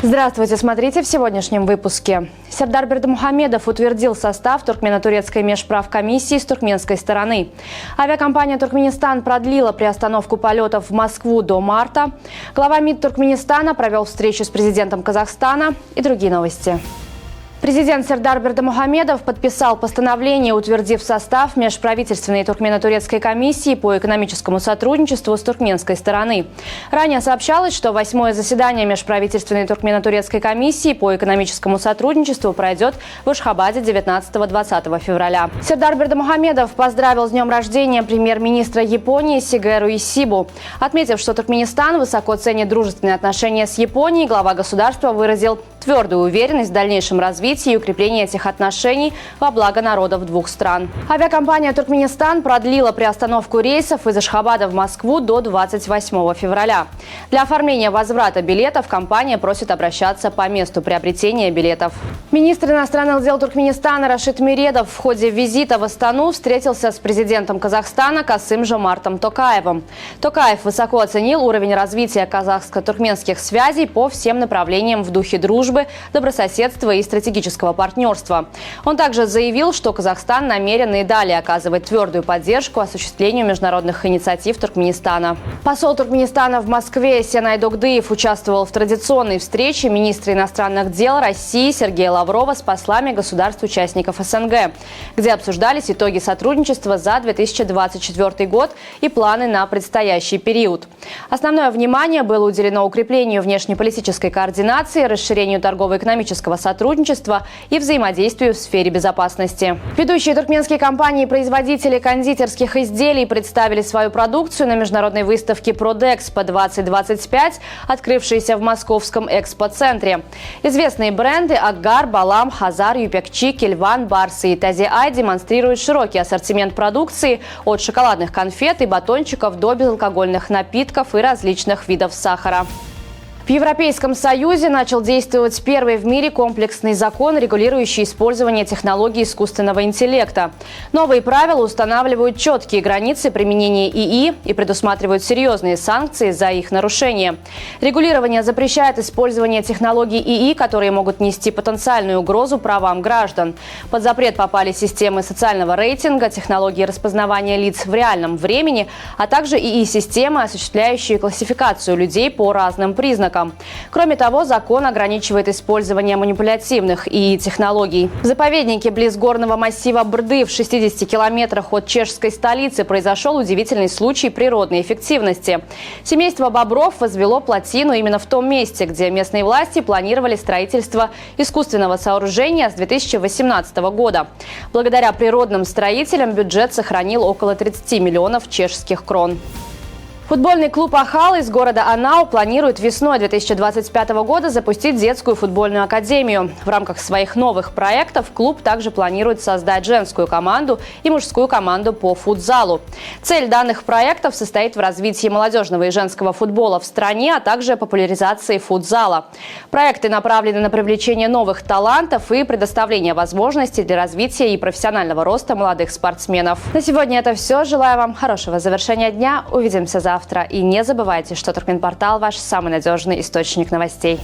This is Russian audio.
Здравствуйте, смотрите в сегодняшнем выпуске. Сердар Бердымухамедов утвердил состав туркмено-турецкой межправкомиссии с туркменской стороны. Авиакомпания «Туркменистан» продлила приостановку полетов в Москву до марта. Глава МИД Туркменистана провел встречу с президентом Казахстана и другие новости. Президент Сердар Бердымухамедов подписал постановление, утвердив состав межправительственной туркмено-турецкой комиссии по экономическому сотрудничеству с туркменской стороны. Ранее сообщалось, что 8-е заседание межправительственной туркмено-турецкой комиссии по экономическому сотрудничеству пройдет в Ашхабаде 19-20 февраля. Сердар Бердымухамедов поздравил с днем рождения премьер-министра Японии Сигеру Исибу. Отметив, что Туркменистан высоко ценит дружественные отношения с Японией, глава государства выразил твердую уверенность в дальнейшем развитии и укреплении этих отношений во благо народов двух стран. Авиакомпания «Туркменистан» продлила приостановку рейсов из Ашхабада в Москву до 28 февраля. Для оформления возврата билетов компания просит обращаться по месту приобретения билетов. Министр иностранных дел Туркменистана Рашид Миредов в ходе визита в Астану встретился с президентом Казахстана Касым-Жомартом Токаевым. Токаев высоко оценил уровень развития казахско-туркменских связей по всем направлениям в духе дружбы, добрососедства и стратегического партнерства. Он также заявил, что Казахстан намерен и далее оказывать твердую поддержку осуществлению международных инициатив Туркменистана. Посол Туркменистана в Москве Сенай Догдыев участвовал в традиционной встрече министра иностранных дел России Сергея Лаврова с послами государств-участников СНГ, где обсуждались итоги сотрудничества за 2024 год и планы на предстоящий период. Основное внимание было уделено укреплению внешнеполитической координации, расширению торгово-экономического сотрудничества и взаимодействию в сфере безопасности. Ведущие туркменские компании-производители кондитерских изделий представили свою продукцию на международной выставке «Продэкспо 2025», открывшейся в московском экспоцентре. Известные бренды «Аггар», «Балам», «Хазар», «Юпекчи», «Кельван», «Барсы» и «Тази-Ай» демонстрируют широкий ассортимент продукции от шоколадных конфет и батончиков до безалкогольных напитков и различных видов сахара. В Европейском Союзе начал действовать первый в мире комплексный закон, регулирующий использование технологий искусственного интеллекта. Новые правила устанавливают четкие границы применения ИИ и предусматривают серьезные санкции за их нарушение. Регулирование запрещает использование технологий ИИ, которые могут нести потенциальную угрозу правам граждан. Под запрет попали системы социального рейтинга, технологии распознавания лиц в реальном времени, а также ИИ-системы, осуществляющие классификацию людей по разным признакам. Кроме того, закон ограничивает использование манипулятивных ИИ-технологий. В заповеднике близ горного массива Брды в 60 километрах от чешской столицы произошел удивительный случай природной эффективности. Семейство бобров возвело плотину именно в том месте, где местные власти планировали строительство искусственного сооружения с 2018 года. Благодаря природным строителям бюджет сохранил около 30 миллионов чешских крон. Футбольный клуб «Ахал» из города Анау планирует весной 2025 года запустить детскую футбольную академию. В рамках своих новых проектов клуб также планирует создать женскую команду и мужскую команду по футзалу. Цель данных проектов состоит в развитии молодежного и женского футбола в стране, а также популяризации футзала. Проекты направлены на привлечение новых талантов и предоставление возможностей для развития и профессионального роста молодых спортсменов. На сегодня это все. Желаю вам хорошего завершения дня. Увидимся завтра. И не забывайте, что Туркменпортал – ваш самый надежный источник новостей.